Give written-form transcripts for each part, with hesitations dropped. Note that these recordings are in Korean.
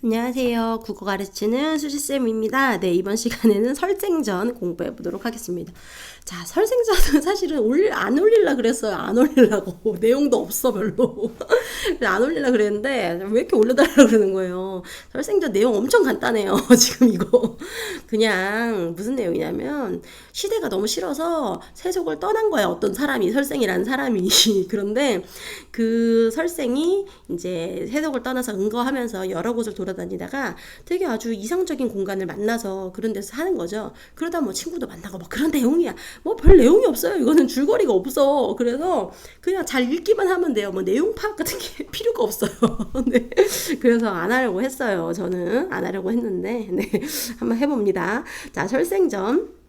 안녕하세요. 국어 가르치는 수지쌤입니다. 네, 이번 시간에는 설생전 공부해 보도록 하겠습니다. 자, 설생전은 사실은 안 올리려고 그랬어요. 안 올리려고. 내용도 없어, 별로. 안 올리려고 그랬는데, 왜 이렇게 올려달라고 그러는 거예요. 설생전 내용 엄청 간단해요. 지금 이거. 그냥 무슨 내용이냐면, 시대가 너무 싫어서 세속을 떠난 거야. 어떤 사람이, 설생이라는 사람이. 그런데 그 설생이 이제 세속을 떠나서 은거하면서 여러 곳을 돌아다니다가 되게 아주 이상적인 공간을 만나서 그런 데서 사는 거죠. 그러다 뭐 친구도 만나고 뭐 그런 내용이야. 뭐 별 내용이 없어요. 이거는 줄거리가 없어. 그래서 그냥 잘 읽기만 하면 돼요. 뭐 내용 파악 같은 게 필요가 없어요. 네. 그래서 안 하려고 했어요. 저는 안 하려고 했는데 네. 한번 해봅니다. 자, 설생전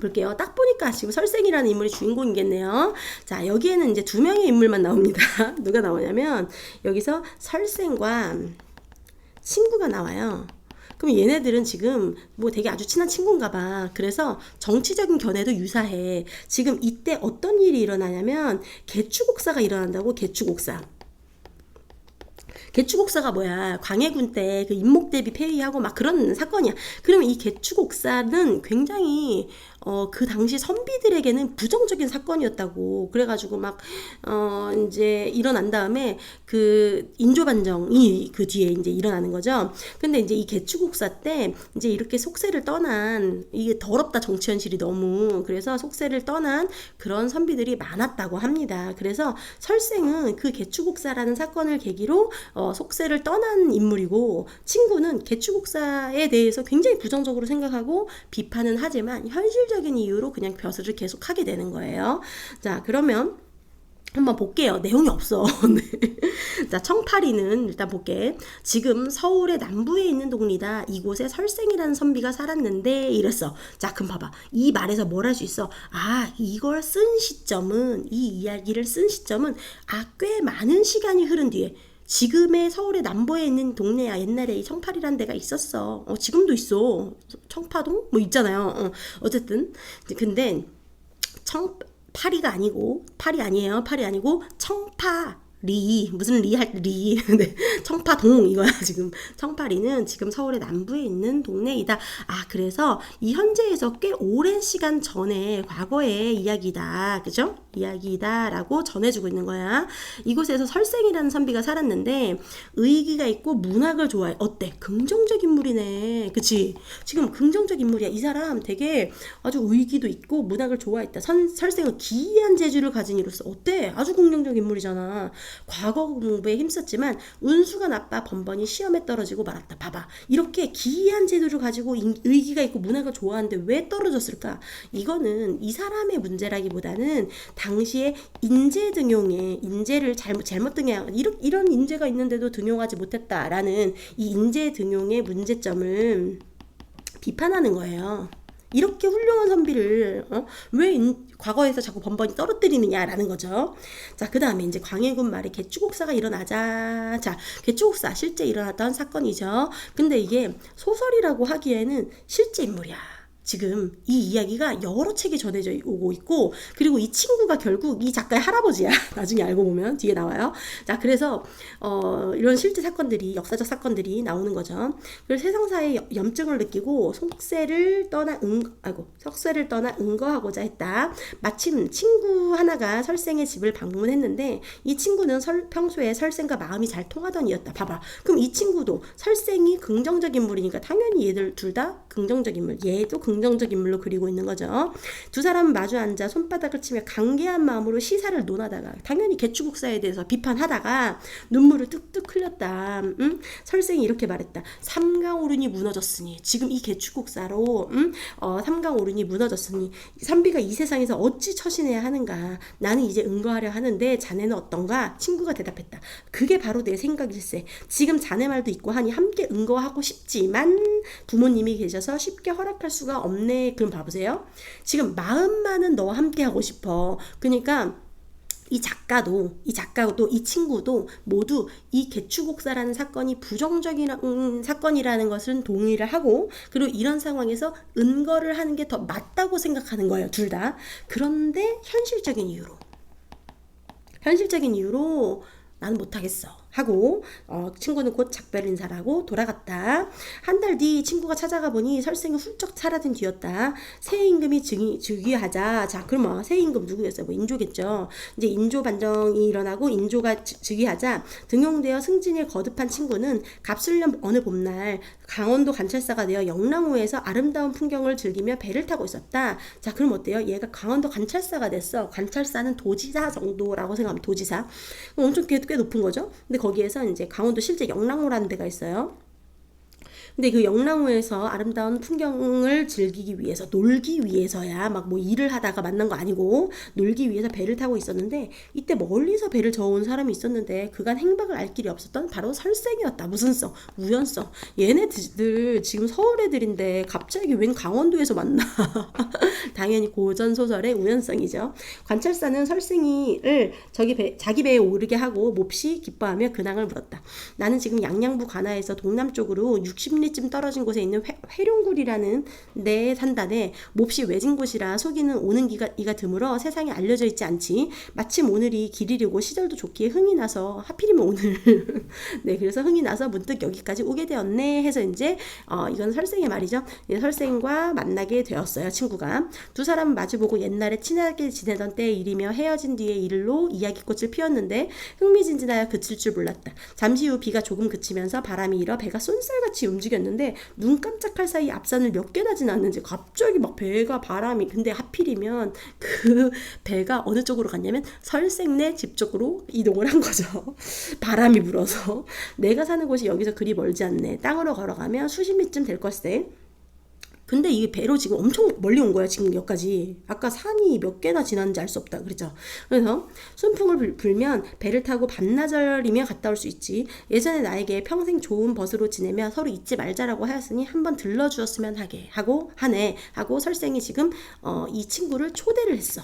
볼게요. 딱 보니까 지금 설생이라는 인물이 주인공이겠네요. 자, 여기에는 이제 두 명의 인물만 나옵니다. 누가 나오냐면 여기서 설생과 친구가 나와요. 그럼 얘네들은 지금 뭐 되게 아주 친한 친구인가 봐. 그래서 정치적인 견해도 유사해. 지금 이때 어떤 일이 일어나냐면 개축옥사가 일어난다고. 개축옥사가 뭐야? 광해군 때 그 인목대비 폐위하고 막 그런 사건이야. 그러면 이 개축옥사는 굉장히 그 당시 선비들에게는 부정적인 사건이었다고. 그래가지고 막 이제 일어난 다음에 그 인조반정이 그 뒤에 이제 일어나는 거죠. 근데 이제 이 개축옥사 때 이제 이렇게 속세를 떠난, 이게 더럽다 정치 현실이 너무. 그래서 속세를 떠난 그런 선비들이 많았다고 합니다. 그래서 설생은 그 개축옥사라는 사건을 계기로 속세를 떠난 인물이고, 친구는 개축옥사에 대해서 굉장히 부정적으로 생각하고 비판은 하지만 현실적인 이유로 그냥 벼슬을 계속 하게 되는 거예요. 자, 그러면 한번 볼게요. 내용이 없어. 네. 자, 청파리는 일단 볼게. 지금 서울의 남부에 있는 동리다. 이곳에 설생이라는 선비가 살았는데 이랬어. 자, 그럼 봐봐. 이 말에서 뭘 할 수 있어? 아, 이걸 쓴 시점은, 이 이야기를 쓴 시점은 꽤 많은 시간이 흐른 뒤에, 지금의 서울의 남부에 있는 동네야. 옛날에 이 청파리라는 데가 있었어. 지금도 있어. 청파동? 뭐 있잖아요. 어쨌든. 근데 파리가 아니고, 파리 아니에요. 파리 아니고 무슨 리. 네. 청파동 이거야. 지금 청파리는 지금 서울의 남부에 있는 동네이다. 그래서 이 현재에서 꽤 오랜 시간 전에, 과거의 이야기다. 그죠? 이야기다라고 전해주고 있는 거야. 이곳에서 설생이라는 선비가 살았는데 의기가 있고 문학을 좋아해. 어때? 긍정적 인물이네. 그치? 지금 긍정적 인물이야. 이 사람 되게 아주 의기도 있고 문학을 좋아했다. 설생은 기이한 재주를 가진 이로서 어때? 아주 긍정적 인물이잖아. 과거 공부에 힘썼지만 운수가 나빠 번번이 시험에 떨어지고 말았다. 봐봐. 이렇게 기이한 재주를 가지고 의기가 있고 문학을 좋아하는데 왜 떨어졌을까? 이거는 이 사람의 문제라기보다는 당시에 인재 등용에, 인재를 잘못 등용, 이런 인재가 있는데도 등용하지 못했다라는 이 인재 등용의 문제점을 비판하는 거예요. 이렇게 훌륭한 선비를 왜 과거에서 자꾸 번번이 떨어뜨리느냐라는 거죠. 자, 그 다음에 이제 광해군 말에 개축옥사가 일어나자. 자, 개축옥사 실제 일어났던 사건이죠. 근데 이게 소설이라고 하기에는 실제 인물이야. 지금 이 이야기가 여러 책에 전해져 오고 있고, 그리고 이 친구가 결국 이 작가의 할아버지야. 나중에 알고 보면 뒤에 나와요. 자, 그래서 이런 실제 사건들이, 역사적 사건들이 나오는 거죠. 그래서 세상사의 염증을 느끼고 석쇠를 떠나 은거하고자 했다. 마침 친구 하나가 설생의 집을 방문했는데 이 친구는 평소에 설생과 마음이 잘 통하던 이였다. 봐봐. 그럼 이 친구도 설생이 긍정적 인물이니까 당연히 얘들 둘 다 긍정적 인물, 얘도 긍정적 인물로 그리고 있는 거죠. 두 사람은 마주 앉아 손바닥을 치며 강개한 마음으로 시사를 논하다가, 당연히 개축옥사에 대해서 비판하다가 눈물을 뚝뚝 흘렸다. 설생이 이렇게 말했다. 삼강오륜이 무너졌으니, 지금 이 개축옥사로 삼강오륜이 무너졌으니 선비가 이 세상에서 어찌 처신해야 하는가. 나는 이제 은거하려 하는데 자네는 어떤가? 친구가 대답했다. 그게 바로 내 생각일세. 지금 자네 말도 있고 하니 함께 은거하고 싶지만 부모님이 계셔서 쉽게 허락할 수가 없네. 그럼 봐보세요. 지금 마음만은 너와 함께 하고 싶어. 그러니까 이 작가도 이 친구도 모두 이 개축옥사라는 사건이 부정적인 사건이라는 것은 동의를 하고, 그리고 이런 상황에서 은거를 하는 게 더 맞다고 생각하는 거예요. 둘 다. 그런데 현실적인 이유로 나는 못하겠어. 하고 친구는 곧 작별 인사라고 돌아갔다. 한 달 뒤 친구가 찾아가 보니 설생이 훌쩍 사라진 뒤였다. 새 임금이 즉위하자. 자, 그럼 새 임금 누구였어요? 뭐 인조겠죠. 이제 인조 반정이 일어나고 인조가 즉위하자 등용되어 승진을 거듭한 친구는 갑술년 어느 봄날 강원도 관찰사가 되어 영랑호에서 아름다운 풍경을 즐기며 배를 타고 있었다. 자, 그럼 어때요? 얘가 강원도 관찰사가 됐어. 관찰사는 도지사 정도라고 생각하면 도지사. 엄청 꽤 높은 거죠. 근데 거기에서 이제 강원도 실제 영랑호라는 데가 있어요. 근데 그 영랑호에서 아름다운 풍경을 즐기기 위해서 놀기 위해서야 막 뭐 일을 하다가 만난 거 아니고 놀기 위해서 배를 타고 있었는데 이때 멀리서 배를 저어온 사람이 있었는데 그간 행방을 알 길이 없었던 바로 설생이었다. 무슨 성? 우연성. 얘네들 지금 서울 애들인데 갑자기 웬 강원도에서 만나. 당연히 고전 소설의 우연성이죠. 관찰사는 설생이를 자기 배에 오르게 하고 몹시 기뻐하며 근황을 물었다. 나는 지금 양양부 관하에서 동남쪽으로 60리쯤 떨어진 곳에 있는 회룡굴이라는 데 산다네. 몹시 외진 곳이라 속이는 오는 이가 드물어 세상에 알려져 있지 않지. 마침 오늘이 길이려고 시절도 좋기에 흥이 나서 하필이면 오늘 네, 그래서 흥이 나서 문득 여기까지 오게 되었네 해서 이제 이건 설생의 말이죠. 설생과 만나게 되었어요. 친구가 두 사람은 마주보고 옛날에 친하게 지내던 때의 일이며 헤어진 뒤의 일로 이야기꽃을 피웠는데 흥미진진하여 그칠 줄 몰랐다. 잠시 후 비가 조금 그치면서 바람이 일어 배가 쏜살같이 움직였는데 눈 깜짝할 사이 앞산을 몇 개나 지났는지 갑자기 막 배가 바람이 근데 하필이면 그 배가 어느 쪽으로 갔냐면 설생네 집 쪽으로 이동을 한 거죠. 바람이 불어서 내가 사는 곳이 여기서 그리 멀지 않네. 땅으로 걸어가면 수십 미쯤 될 걸세. 근데 이게 배로 지금 엄청 멀리 온 거야. 지금 여기까지. 아까 산이 몇 개나 지났는지 알 수 없다. 그렇죠? 그래서 순풍을 불면 배를 타고 반나절이면 갔다 올 수 있지. 예전에 나에게 평생 좋은 벗으로 지내며 서로 잊지 말자라고 하였으니 한번 들러주었으면 하네 하고 설생이 지금 이 친구를 초대를 했어.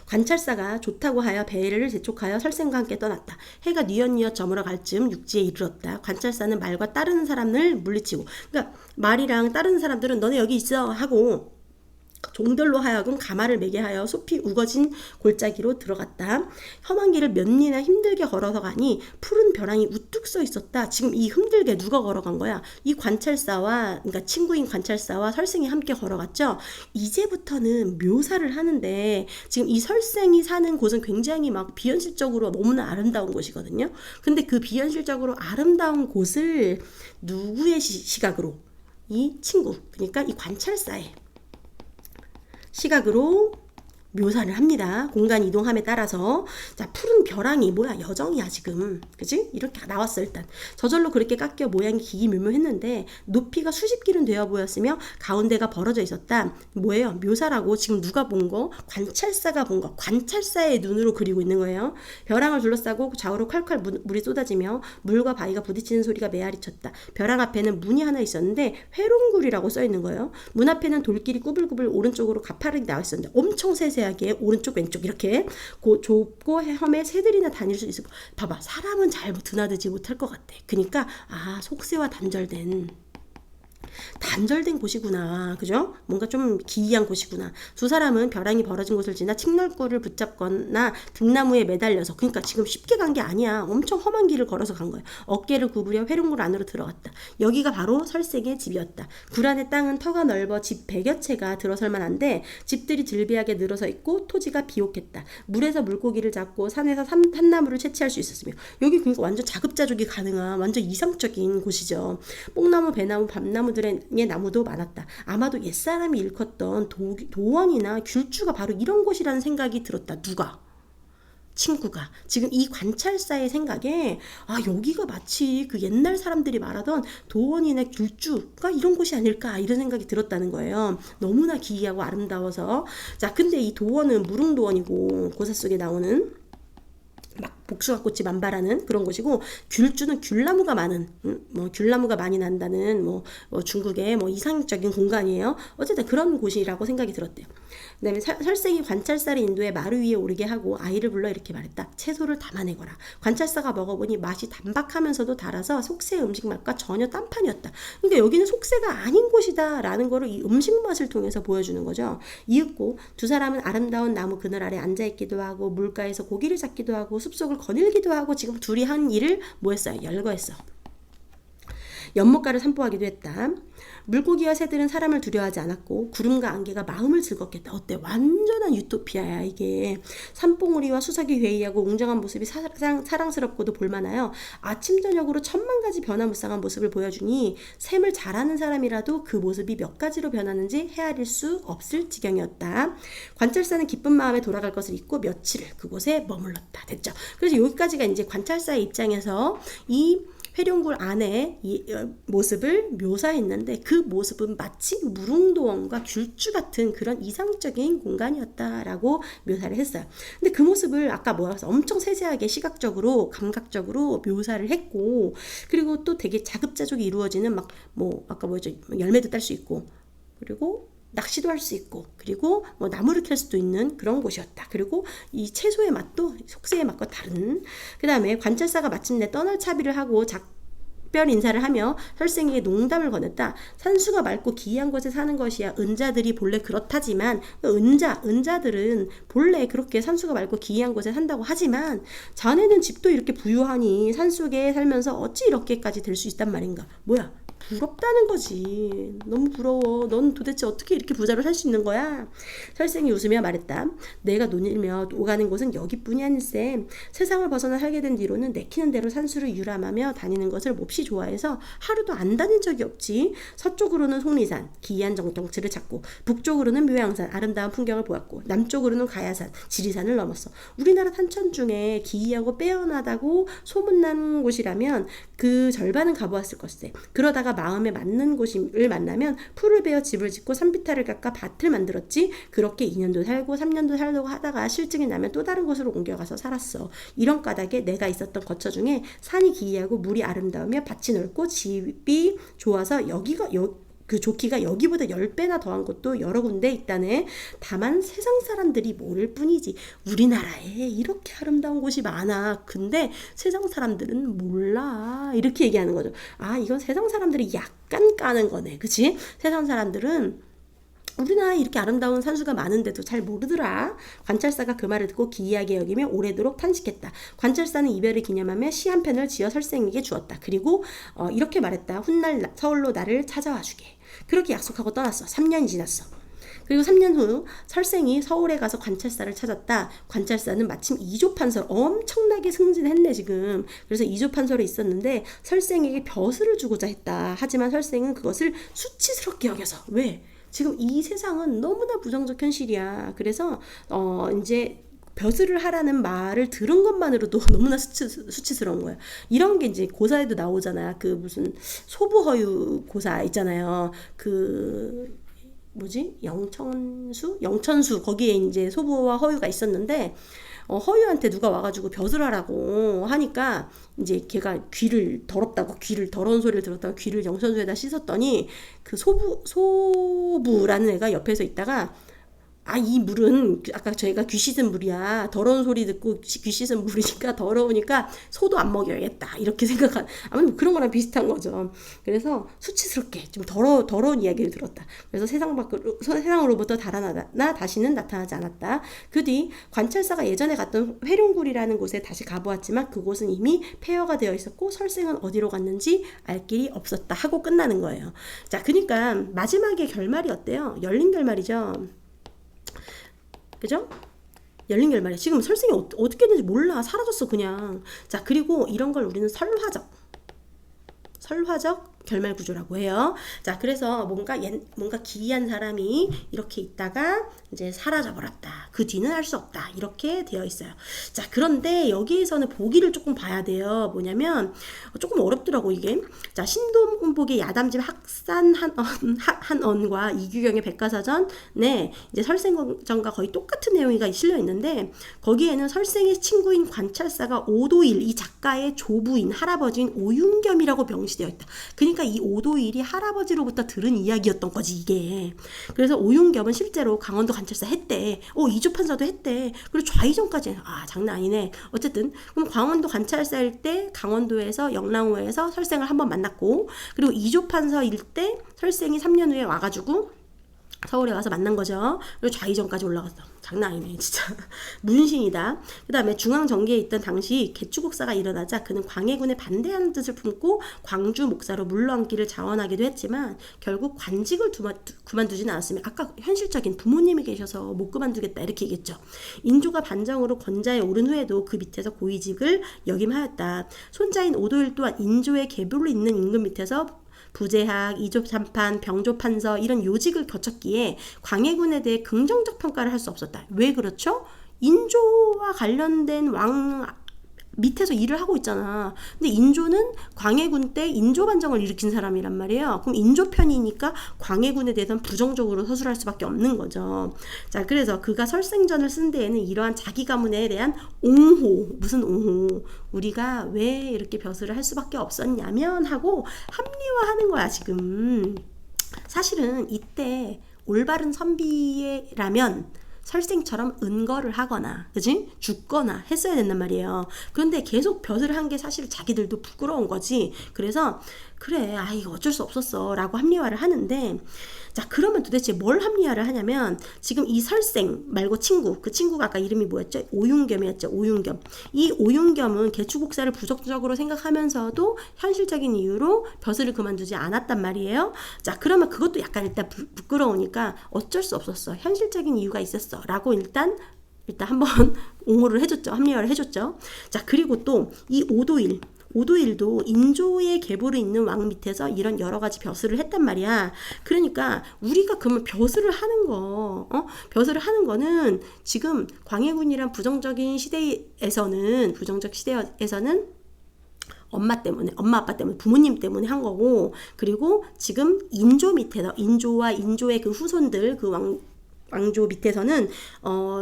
관찰사가 좋다고 하여 배를 재촉하여 설생과 함께 떠났다. 해가 뉘엿뉘엿 저물어 갈 즈음 육지에 이르렀다. 관찰사는 말과 따르는 사람을 물리치고 그러니까 말이랑 따르는 사람들은 너네 여기 있어 하고 종들로 하여금 가마를 매게 하여 숲이 우거진 골짜기로 들어갔다. 험한 길을 몇 리나 힘들게 걸어서 가니 푸른 벼랑이 우뚝 서 있었다. 지금 이 힘들게 누가 걸어간 거야? 이 관찰사와 그러니까 친구인 관찰사와 설생이 함께 걸어갔죠. 이제부터는 묘사를 하는데 지금 이 설생이 사는 곳은 굉장히 막 비현실적으로 너무나 아름다운 곳이거든요. 근데 그 비현실적으로 아름다운 곳을 누구의 시각으로? 이 친구, 그러니까 이 관찰사의 시각으로 묘사를 합니다. 공간 이동함에 따라서. 자, 푸른 벼랑이 뭐야? 여정이야 지금. 그치? 이렇게 나왔어 일단. 저절로 그렇게 깎여 모양이 기기묘묘했는데 높이가 수십 길은 되어 보였으며 가운데가 벌어져 있었다. 뭐예요? 묘사라고. 지금 누가 본 거? 관찰사가 본 거. 관찰사의 눈으로 그리고 있는 거예요. 벼랑을 둘러싸고 좌우로 콸콸 물이 쏟아지며 물과 바위가 부딪히는 소리가 메아리 쳤다. 벼랑 앞에는 문이 하나 있었는데 회롱굴이라고 써 있는 거예요. 문 앞에는 돌길이 꾸불꾸불 오른쪽으로 가파르게 나와 있었는데 엄청 세세하게 오른쪽 왼쪽 이렇게 좁고 험에 새들이나 다닐 수 있을 거. 봐봐, 사람은 잘 드나들지 못할 것 같아. 그러니까 속세와 단절된 곳이구나. 그죠? 뭔가 좀 기이한 곳이구나. 두 사람은 벼랑이 벌어진 곳을 지나 칡널골을 붙잡거나 등나무에 매달려서 그러니까 지금 쉽게 간 게 아니야. 엄청 험한 길을 걸어서 간 거야. 어깨를 구부려 회룡굴 안으로 들어갔다. 여기가 바로 설생의 집이었다. 굴 안의 땅은 터가 넓어 집 100여 채가 들어설 만한데 집들이 즐비하게 늘어서 있고 토지가 비옥했다. 물에서 물고기를 잡고 산에서 산나물을 채취할 수 있었으며 여기 그러니까 완전 자급자족이 가능한 완전 이상적인 곳이죠. 뽕나무, 배나무, 밤나무들의 나무도 많았다. 아마도 옛사람이 일컫던 도원이나 귤주가 바로 이런 곳이라는 생각이 들었다. 누가? 친구가. 지금 이 관찰사의 생각에 여기가 마치 그 옛날 사람들이 말하던 도원이나 귤주가 이런 곳이 아닐까 이런 생각이 들었다는 거예요. 너무나 기이하고 아름다워서. 자, 근데 이 도원은 무릉도원이고 고사 속에 나오는 막 복숭아꽃이 만발하는 그런 곳이고 귤주는 귤나무가 많은 귤나무가 많이 난다는 중국의 이상적인 공간이에요. 어쨌든 그런 곳이라고 생각이 들었대요. 그다음에 설생이 관찰사를 인도해 마루 위에 오르게 하고 아이를 불러 이렇게 말했다. 채소를 담아내거라. 관찰사가 먹어보니 맛이 담박하면서도 달아서 속세 음식 맛과 전혀 딴판이었다. 그러니까 여기는 속세가 아닌 곳이다 라는 거를 이 음식 맛을 통해서 보여주는 거죠. 이윽고 두 사람은 아름다운 나무 그늘 아래 앉아있기도 하고 물가에서 고기를 잡기도 하고 숲속을 거닐기도 하고 지금 둘이 한 일을 뭐 했어요? 열거했어. 연못가를 산보하기도 했다. 물고기와 새들은 사람을 두려워하지 않았고 구름과 안개가 마음을 즐겁게 했다. 어때? 완전한 유토피아야 이게. 산봉우리와 수석이 회의하고 웅장한 모습이 사랑스럽고도 볼만하여 아침 저녁으로 천만 가지 변화무쌍한 모습을 보여주니 셈을 잘하는 사람이라도 그 모습이 몇 가지로 변하는지 헤아릴 수 없을 지경이었다. 관찰사는 기쁜 마음에 돌아갈 것을 잊고 며칠을 그곳에 머물렀다. 됐죠? 그래서 여기까지가 이제 관찰사의 입장에서 이 회룡굴 안에 이 모습을 묘사했는데 그 모습은 마치 무릉도원과 귤주 같은 그런 이상적인 공간이었다라고 묘사를 했어요. 근데 그 모습을 아까 뭐라서 엄청 세세하게 시각적으로 감각적으로 묘사를 했고 그리고 또 되게 자급자족이 이루어지는 막 뭐 아까 뭐였죠? 열매도 딸 수 있고 그리고 낚시도 할 수 있고 그리고 뭐 나무를 캘 수도 있는 그런 곳이었다. 그리고 이 채소의 맛도 속세의 맛과 다른. 그 다음에 관찰사가 마침내 떠날 차비를 하고 작별 인사를 하며 설생에게 농담을 건넸다. 산수가 맑고 기이한 곳에 사는 것이야. 은자들이 본래 그렇다지만 은자들은 본래 그렇게 산수가 맑고 기이한 곳에 산다고 하지만 자네는 집도 이렇게 부유하니 산속에 살면서 어찌 이렇게까지 될 수 있단 말인가. 뭐야? 부럽다는 거지. 너무 부러워. 넌 도대체 어떻게 이렇게 부자로 살 수 있는 거야? 설생이 웃으며 말했다. 내가 논일며 오가는 곳은 여기뿐이 아닐세. 세상을 벗어나 살게 된 뒤로는 내키는 대로 산수를 유람하며 다니는 것을 몹시 좋아해서 하루도 안 다닌 적이 없지. 서쪽으로는 속리산, 기이한 정경치를 찾고 북쪽으로는 묘양산, 아름다운 풍경을 보았고 남쪽으로는 가야산, 지리산을 넘었어. 우리나라 산천 중에 기이하고 빼어나다고 소문난 곳이라면 그 절반은 가보았을 것세. 그러다가 마음에 맞는 곳을 만나면 풀을 베어 집을 짓고 산비탈을 깎아 밭을 만들었지. 그렇게 2년도 살고 3년도 살려고 하다가 실증이 나면 또 다른 곳으로 옮겨가서 살았어. 이런 까닭에 내가 있었던 거처 중에 산이 기이하고 물이 아름다우며 밭이 넓고 집이 좋아서 그 좋기가 여기보다 10배나 더한 곳도 여러 군데 있다네. 다만 세상 사람들이 모를 뿐이지. 우리나라에 이렇게 아름다운 곳이 많아. 근데 세상 사람들은 몰라. 이렇게 얘기하는 거죠. 아, 이건 세상 사람들이 약간 까는 거네. 그치? 세상 사람들은 우리나라에 이렇게 아름다운 산수가 많은데도 잘 모르더라. 관찰사가 그 말을 듣고 기이하게 여기며 오래도록 탄식했다. 관찰사는 이별을 기념하며 시 한 편을 지어 설생에게 주었다. 그리고 이렇게 말했다. 훗날 서울로 나를 찾아와 주게. 그렇게 약속하고 떠났어. 3년이 지났어. 그리고 3년 후 설생이 서울에 가서 관찰사를 찾았다. 관찰사는 마침 이조판서 엄청나게 승진했네 지금. 그래서 이조판서로 있었는데 설생에게 벼슬을 주고자 했다. 하지만 설생은 그것을 수치스럽게 여겨서. 왜? 지금 이 세상은 너무나 부정적 현실이야. 그래서 이제 벼슬을 하라는 말을 들은 것만으로도 너무나 수치스러운 거야. 이런 게 이제 고사에도 나오잖아. 그 무슨 소부허유 고사 있잖아요. 그 뭐지? 영천수 거기에 이제 소부와 허유가 있었는데 허유한테 누가 와가지고 벼슬 하라고 하니까 이제 걔가 더러운 소리를 들었다고 귀를 영천수에다 씻었더니 그 소부라는 애가 옆에서 있다가 이 물은 아까 저희가 귀 씻은 물이야. 더러운 소리 듣고 귀 씻은 물이니까 더러우니까 소도 안 먹여야겠다. 이렇게 생각한, 아무튼 그런 거랑 비슷한 거죠. 그래서 수치스럽게 좀 더러운 이야기를 들었다. 그래서 세상으로부터 달아나 다시는 나타나지 않았다. 그 뒤 관찰사가 예전에 갔던 회룡굴이라는 곳에 다시 가보았지만 그곳은 이미 폐허가 되어 있었고 설생은 어디로 갔는지 알 길이 없었다 하고 끝나는 거예요. 자, 그러니까 마지막에 결말이 어때요? 열린 결말이죠. 그죠? 열린 결말이야. 지금 설생이 어떻게 됐는지 몰라. 사라졌어 그냥. 자, 그리고 이런 걸 우리는 설화적 결말 구조라고 해요. 자, 그래서 뭔가 기이한 사람이 이렇게 있다가 이제 사라져 버렸다. 그 뒤는 알 수 없다. 이렇게 되어 있어요. 자, 그런데 여기에서는 보기를 조금 봐야 돼요. 뭐냐면 조금 어렵더라고 이게. 자, 신동복의 야담집 학산 한언과 이규경의 백과사전에 이제 설생전과 거의 똑같은 내용이 실려 있는데 거기에는 설생의 친구인 관찰사가 오도일, 이 작가의 조부인 할아버지인 오윤겸이라고 명시되어 있다. 그러니까 이 오도일이 할아버지로부터 들은 이야기였던 거지 이게. 그래서 오윤겸은 실제로 강원도 관찰사 했대. 이조판사도 했대. 그리고 좌이전까지. 장난 아니네. 어쨌든 그럼 강원도 관찰사일 때 강원도에서 영랑호에서 설생을 한번 만났고, 그리고 이조판서일 때 설생이 3년 후에 와가지고 서울에 와서 만난 거죠. 그리고 좌이정까지 올라갔어. 장난 아니네 진짜. 문신이다. 그 다음에 중앙정계에 있던 당시 개추국사가 일어나자 그는 광해군에 반대하는 뜻을 품고 광주 목사로 물러앉기를 자원하기도 했지만 결국 관직을 그만두지는 않았으며 아까 현실적인 부모님이 계셔서 못 그만두겠다 이렇게 얘기했죠. 인조가 반정으로 권자에 오른 후에도 그 밑에서 고위직을 역임하였다. 손자인 오도일 또한 인조의 계보를 잇는 임금 밑에서 부제학, 이조참판, 병조판서 이런 요직을 거쳤기에 광해군에 대해 긍정적 평가를 할 수 없었다. 왜 그렇죠? 인조와 관련된 왕 밑에서 일을 하고 있잖아. 근데 인조는 광해군 때 인조반정을 일으킨 사람이란 말이에요. 그럼 인조 편이니까 광해군에 대해서는 부정적으로 서술할 수밖에 없는 거죠. 자, 그래서 그가 설생전을 쓴 데에는 이러한 자기 가문에 대한 옹호, 무슨 옹호, 우리가 왜 이렇게 벼슬을 할 수밖에 없었냐면 하고 합리화하는 거야 지금. 사실은 이때 올바른 선비라면 설생처럼 은거를 하거나, 그지? 죽거나 했어야 된단 말이에요. 그런데 계속 벼슬을 한 게 사실 자기들도 부끄러운 거지. 그래서 그래, 이거 어쩔 수 없었어 라고 합리화를 하는데, 자, 그러면 도대체 뭘 합리화를 하냐면 지금 이 설생 말고 친구, 그 친구가 아까 이름이 뭐였죠? 오윤겸이었죠. 오윤겸. 이 오윤겸은 개추국사를 부정적으로 생각하면서도 현실적인 이유로 벼슬을 그만두지 않았단 말이에요. 자, 그러면 그것도 약간 일단 부끄러우니까 어쩔 수 없었어. 현실적인 이유가 있었어 라고 일단 한번 옹호를 해줬죠. 합리화를 해줬죠. 자, 그리고 또 이 오도일도 인조의 계보를 잇는 왕 밑에서 이런 여러 가지 벼슬을 했단 말이야. 그러니까 우리가 그러면 벼슬을 하는 벼슬을 하는 거는 지금 광해군이란 부정적 시대에서는 엄마 아빠 때문에 부모님 때문에 한 거고, 그리고 지금 인조 밑에서 인조와 인조의 그 후손들 그 왕조 밑에서는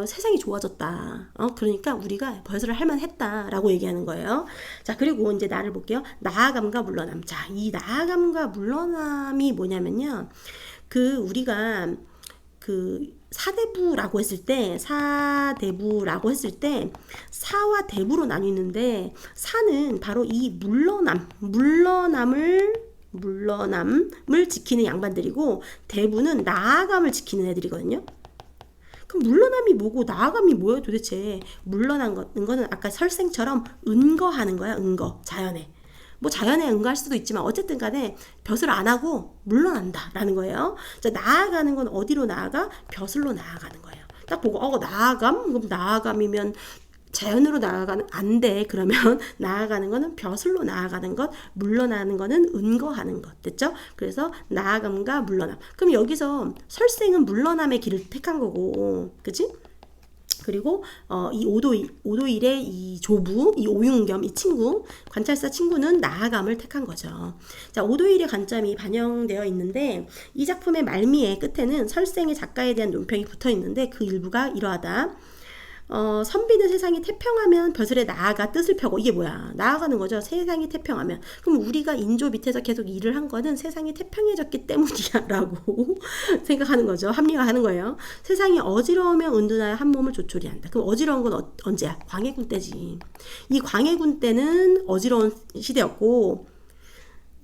세상이 좋아졌다. 그러니까 우리가 벼슬을 할 만했다라고 얘기하는 거예요. 자, 그리고 이제 나를 볼게요. 나아감과 물러남. 자, 이 나아감과 물러남이 뭐냐면요. 우리가 사대부라고 했을 때 사와 대부로 나뉘는데, 사는 바로 이 물러남을 지키는 양반들이고, 대부는 나아감을 지키는 애들이거든요. 그럼 물러남이 뭐고 나아감이 뭐예요 도대체? 물러나는 거는 아까 설생처럼 은거하는 거야. 은거, 자연에. 뭐 자연에 응가할 수도 있지만 어쨌든 간에 벼슬 안 하고 물러난다라는 거예요. 자, 나아가는 건 어디로 나아가? 벼슬로 나아가는 거예요. 딱 보고 나아감? 그럼 나아감이면 자연으로 나아가는 안 돼. 그러면 나아가는 거는 벼슬로 나아가는 것, 물러나는 거는 은거하는 것. 됐죠? 그래서 나아감과 물러남. 그럼 여기서 설생은 물러남의 길을 택한 거고, 그치? 그리고 이 오도일의 이 조부, 이 오윤겸, 이 친구, 관찰사 친구는 나아감을 택한 거죠. 자, 오도일의 관점이 반영되어 있는데, 이 작품의 말미에 끝에는 설생의 작가에 대한 논평이 붙어 있는데, 그 일부가 이러하다. 선비는 세상이 태평하면 벼슬에 나아가 뜻을 펴고, 이게 뭐야? 나아가는 거죠. 세상이 태평하면. 그럼 우리가 인조 밑에서 계속 일을 한 거는 세상이 태평해졌기 때문이야 라고 생각하는 거죠. 합리화하는 거예요. 세상이 어지러우면 은둔하여 한 몸을 조촐히 한다. 그럼 어지러운 건 언제야? 광해군 때지. 이 광해군 때는 어지러운 시대였고,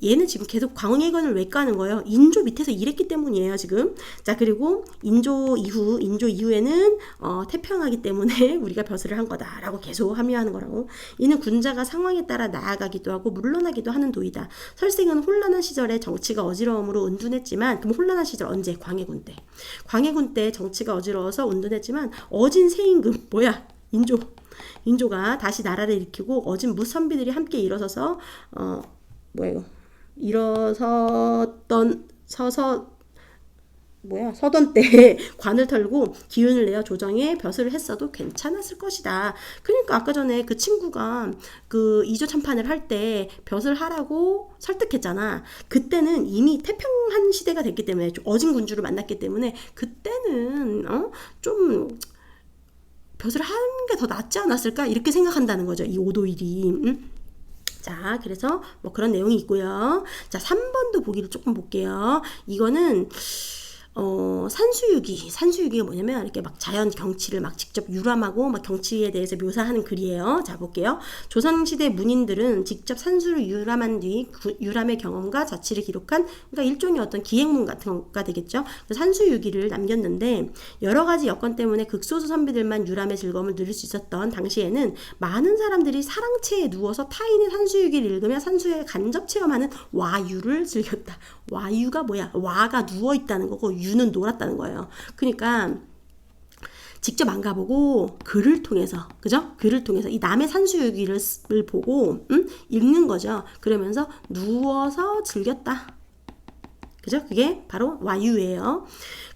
얘는 지금 계속 광해군을 왜 까는 거예요? 인조 밑에서 일했기 때문이에요, 지금. 자, 그리고 인조 이후에는 태평하기 때문에 우리가 벼슬을 한 거다라고 계속 합리화하는 거라고. 이는 군자가 상황에 따라 나아가기도 하고 물러나기도 하는 도이다. 설생은 혼란한 시절에 정치가 어지러움으로 은둔했지만, 그럼 혼란한 시절 언제? 광해군 때. 광해군 때 정치가 어지러워서 은둔했지만 어진 세임금, 뭐야? 인조가 다시 나라를 일으키고 어진 무선비들이 함께 일어서서 뭐야 이거? 서던 때 관을 털고 기운을 내어 조정에 벼슬을 했어도 괜찮았을 것이다. 그러니까 아까 전에 그 친구가 그 이조 참판을 할 때 벼슬 하라고 설득했잖아. 그때는 이미 태평한 시대가 됐기 때문에, 좀 어진 군주를 만났기 때문에 그때는 좀 벼슬을 하는 게 더 낫지 않았을까? 이렇게 생각한다는 거죠. 이 오도일이. 자, 그래서 뭐 그런 내용이 있고요. 자, 3번도 보기를 조금 볼게요. 이거는 산수유기가 뭐냐면 이렇게 막 자연 경치를 막 직접 유람하고 막 경치에 대해서 묘사하는 글이에요. 자, 볼게요. 조선시대 문인들은 직접 산수를 유람한 뒤 유람의 경험과 자취를 기록한, 그러니까 일종의 어떤 기행문 같은 거가 되겠죠. 산수유기를 남겼는데, 여러 가지 여건 때문에 극소수 선비들만 유람의 즐거움을 누릴 수 있었던 당시에는 많은 사람들이 사랑채에 누워서 타인의 산수유기를 읽으며 산수에 간접 체험하는 와유를 즐겼다. 와유가 뭐야? 와가 누워 있다는 거고 유는 놀았다는 거예요. 그러니까 직접 안 가보고 글을 통해서, 그죠? 글을 통해서 이 남의 산수유기를 보고 읽는 거죠. 그러면서 누워서 즐겼다. 그죠? 그게 바로 와유예요.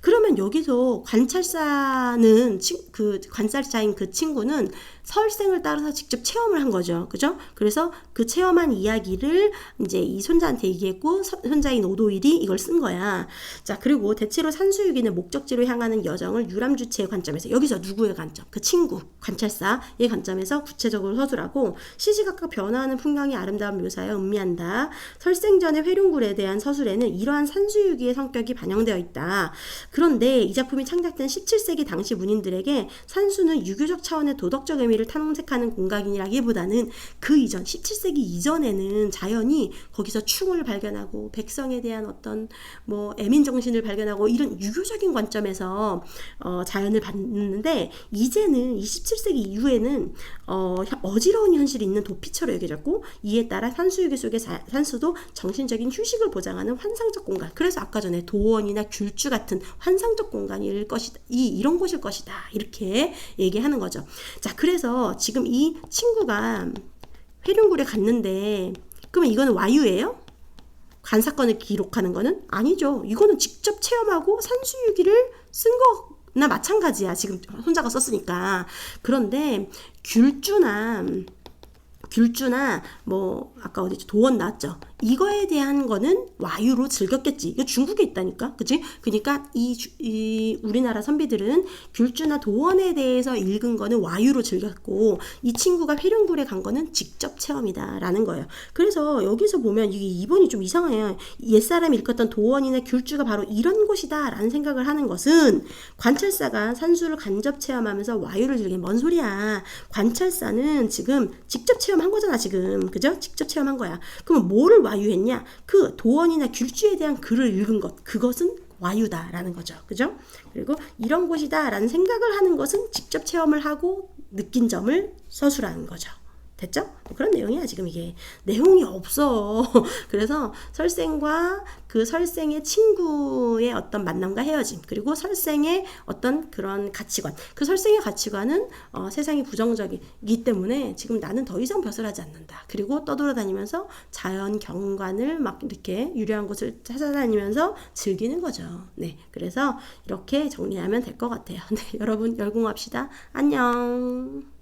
그러면 여기서 관찰사는 그 관찰자인 그 친구는 설생을 따라서 직접 체험을 한 거죠. 그죠? 그래서 그 체험한 이야기를 이제 이 손자한테 얘기했고, 손자인 오도일이 이걸 쓴 거야. 자, 그리고 대체로 산수유기는 목적지로 향하는 여정을 유람주체의 관점에서, 여기서 누구의 관점? 그 친구, 관찰사의 관점에서 구체적으로 서술하고, 시시각각 변화하는 풍경의 아름다운 묘사에 음미한다. 설생전의 회룡굴에 대한 서술에는 이러한 산수유기의 성격이 반영되어 있다. 그런데 이 작품이 창작된 17세기 당시 문인들에게 산수는 유교적 차원의 도덕적 의미를 탐색하는 공간이라기보다는 그 이전 17세기 이전에는 자연이 거기서 충을 발견하고 백성에 대한 어떤 뭐 애민 정신을 발견하고 이런 유교적인 관점에서 자연을 봤는데, 이제는 27세기 이후에는 어지러운 현실이 있는 도피처로 여겨졌고, 이에 따라 산수유기 속의 산수도 정신적인 휴식을 보장하는 환상적 공간, 그래서 아까 전에 도원이나 귤주 같은 환상적 공간일 것이다, 이런 곳일 것이다, 이렇게 얘기하는 거죠. 자, 그래서 지금 이 친구가 회룡굴에 갔는데, 그러면 이거는 와유예요? 관사건을 기록하는 거는? 아니죠. 이거는 직접 체험하고 산수유기를 쓴 거나 마찬가지야. 지금 손자가 썼으니까. 그런데 귤주나 뭐 아까 어디죠? 도원 나왔죠. 이거에 대한 거는 와유로 즐겼겠지. 이거 중국에 있다니까, 그치? 그러니까 이 우리나라 선비들은 귤주나 도원에 대해서 읽은 거는 와유로 즐겼고, 이 친구가 회룡굴에 간 거는 직접 체험이다라는 거예요. 그래서 여기서 보면 이게 2번이 좀 이상해요. 옛사람이 읽었던 도원이나 귤주가 바로 이런 곳이다라는 생각을 하는 것은, 관찰사가 산수를 간접 체험하면서 와유를 즐긴, 뭔 소리야? 관찰사는 지금 직접 체험한 거잖아, 지금. 그죠? 직접 체험한 거야. 그럼 뭐를 와유했냐? 그 도원이나 귤주에 대한 글을 읽은 것, 그것은 와유다라는 거죠. 그죠? 그리고 이런 곳이다라는 생각을 하는 것은 직접 체험을 하고 느낀 점을 서술하는 거죠. 됐죠? 그런 내용이야. 지금 이게 내용이 없어. 그래서 설생과 그 설생의 친구의 어떤 만남과 헤어짐, 그리고 설생의 어떤 그런 가치관, 그 설생의 가치관은 세상이 부정적이기 때문에 지금 나는 더 이상 벼슬하지 않는다. 그리고 떠돌아다니면서 자연 경관을 막 이렇게 유려한 곳을 찾아다니면서 즐기는 거죠. 네, 그래서 이렇게 정리하면 될 것 같아요. 네, 여러분 열공합시다. 안녕.